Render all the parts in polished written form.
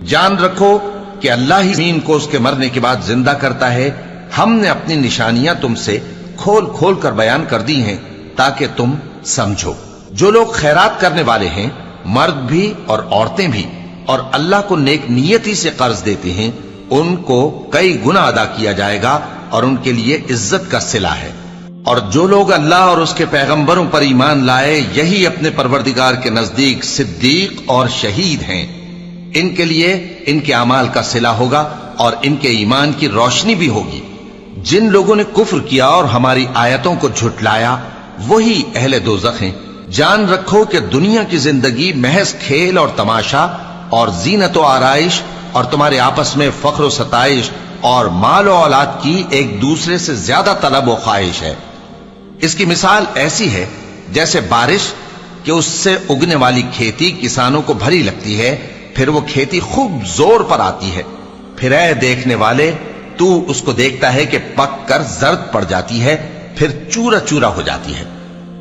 جان رکھو کہ اللہ ہی زمین کو اس کے مرنے کے بعد زندہ کرتا ہے۔ ہم نے اپنی نشانیاں تم سے کھول کھول کر بیان کر دی ہیں تاکہ تم سمجھو۔ جو لوگ خیرات کرنے والے ہیں، مرد بھی اور عورتیں بھی، اور اللہ کو نیک نیتی سے قرض دیتے ہیں، ان کو کئی گنا ادا کیا جائے گا اور ان کے لیے عزت کا صلہ ہے۔ اور جو لوگ اللہ اور اس کے پیغمبروں پر ایمان لائے، یہی اپنے پروردگار کے نزدیک صدیق اور شہید ہیں۔ ان کے لیے ان کے اعمال کا صلہ ہوگا اور ان کے ایمان کی روشنی بھی ہوگی۔ جن لوگوں نے کفر کیا اور ہماری آیتوں کو جھٹلایا، وہی اہل دوزخ ہیں۔ جان رکھو کہ دنیا کی زندگی محض کھیل اور تماشا اور زینت و آرائش اور تمہارے آپس میں فخر و ستائش اور مال و اولاد کی ایک دوسرے سے زیادہ طلب و خواہش ہے۔ اس کی مثال ایسی ہے جیسے بارش کہ اس سے اگنے والی کھیتی کسانوں کو بھری لگتی ہے، پھر وہ کھیتی خوب زور پر آتی ہے، پھر اے دیکھنے والے تو اس کو دیکھتا ہے کہ پک کر زرد پڑ جاتی ہے، پھر چورا چورا ہو جاتی ہے۔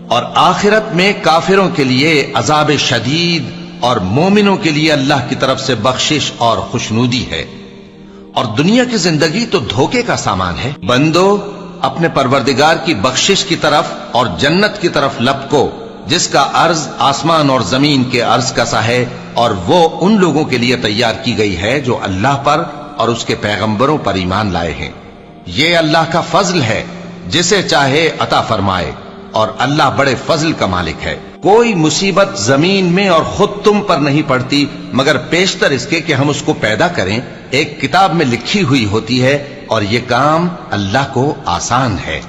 اور آخرت میں کافروں کے لیے عذاب شدید اور مومنوں کے لیے اللہ کی طرف سے بخشش اور خوشنودی ہے۔ اور دنیا کی زندگی تو دھوکے کا سامان ہے۔ بندو اپنے پروردگار کی بخشش کی طرف اور جنت کی طرف لپکو، جس کا عرض آسمان اور زمین کے عرض کا سا ہے، اور وہ ان لوگوں کے لیے تیار کی گئی ہے جو اللہ پر اور اس کے پیغمبروں پر ایمان لائے ہیں۔ یہ اللہ کا فضل ہے، جسے چاہے عطا فرمائے، اور اللہ بڑے فضل کا مالک ہے۔ کوئی مصیبت زمین میں اور خود تم پر نہیں پڑتی مگر پیشتر اس کے کہ ہم اس کو پیدا کریں، ایک کتاب میں لکھی ہوئی ہوتی ہے، اور یہ کام اللہ کو آسان ہے۔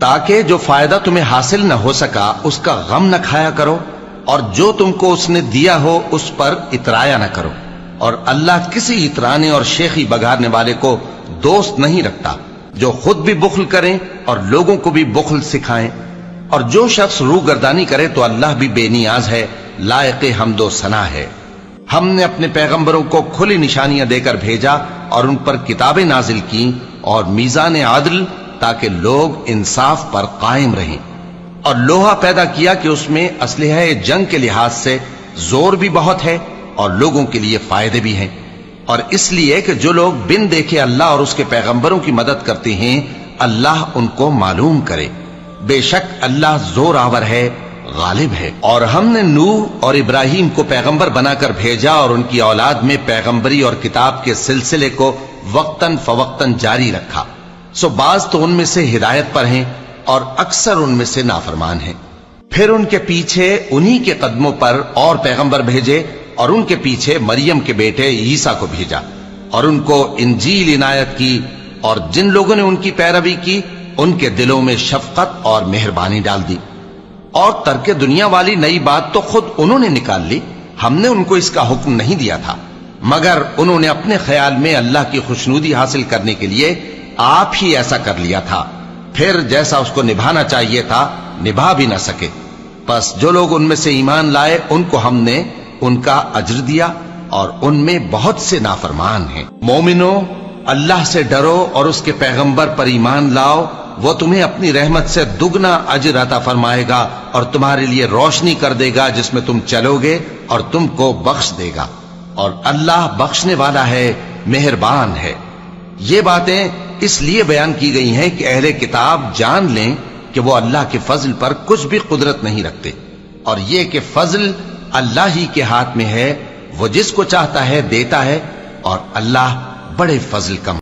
تاکہ جو فائدہ تمہیں حاصل نہ ہو سکا اس کا غم نہ کھایا کرو، اور جو تم کو اس نے دیا ہو اس پر اترایا نہ کرو۔ اور اللہ کسی اترانے اور شیخی بگاڑنے والے کو دوست نہیں رکھتا، جو خود بھی بخل کریں اور لوگوں کو بھی بخل سکھائیں۔ اور جو شخص روگردانی کرے تو اللہ بھی بے نیاز ہے، لائق حمد و ثنا ہے۔ ہم نے اپنے پیغمبروں کو کھلی نشانیاں دے کر بھیجا اور ان پر کتابیں نازل کی اور میزان عدل، تاکہ لوگ انصاف پر قائم رہیں۔ اور لوہا پیدا کیا کہ اس میں اسلحہ جنگ کے لحاظ سے زور بھی بہت ہے اور لوگوں کے لیے فائدے بھی ہیں، اور اس لیے کہ جو لوگ بن دیکھے اللہ اور اس کے پیغمبروں کی مدد کرتے ہیں، اللہ ان کو معلوم کرے۔ بے شک اللہ زور آور ہے، غالب ہے۔ اور ہم نے نوح اور ابراہیم کو پیغمبر بنا کر بھیجا، اور ان کی اولاد میں پیغمبری اور کتاب کے سلسلے کو وقتاً فوقتاً جاری رکھا۔ سو بعض تو ان میں سے ہدایت پر ہیں اور اکثر ان میں سے نافرمان ہیں۔ پھر ان کے پیچھے انہی کے قدموں پر اور پیغمبر بھیجے، اور ان کے پیچھے مریم کے بیٹے عیسیٰ کو بھیجا، اور ان کو انجیل عنایت کی، اور جن لوگوں نے ان کی پیروی کی ان کے دلوں میں شفقت اور مہربانی ڈال دی۔ اور ترک دنیا والی نئی بات تو خود انہوں نے نکال لی، ہم نے ان کو اس کا حکم نہیں دیا تھا، مگر انہوں نے اپنے خیال میں اللہ کی خوشنودی حاصل کرنے کے لیے آپ ہی ایسا کر لیا تھا، پھر جیسا اس کو نبھانا چاہیے تھا نبھا بھی نہ سکے۔ پس جو لوگ ان میں سے ایمان لائے ان کو ہم نے ان کا اجر دیا، اور ان میں بہت سے نافرمان ہیں۔ مومنو اللہ سے ڈرو اور اس کے پیغمبر پر ایمان لاؤ، وہ تمہیں اپنی رحمت سے دگنا اجر عطا فرمائے گا، اور تمہارے لیے روشنی کر دے گا جس میں تم چلو گے، اور تم کو بخش دے گا، اور اللہ بخشنے والا ہے، مہربان ہے۔ یہ باتیں اس لیے بیان کی گئی ہیں کہ اہل کتاب جان لیں کہ وہ اللہ کے فضل پر کچھ بھی قدرت نہیں رکھتے، اور یہ کہ فضل اللہ ہی کے ہاتھ میں ہے، وہ جس کو چاہتا ہے دیتا ہے، اور اللہ بڑے فضل کا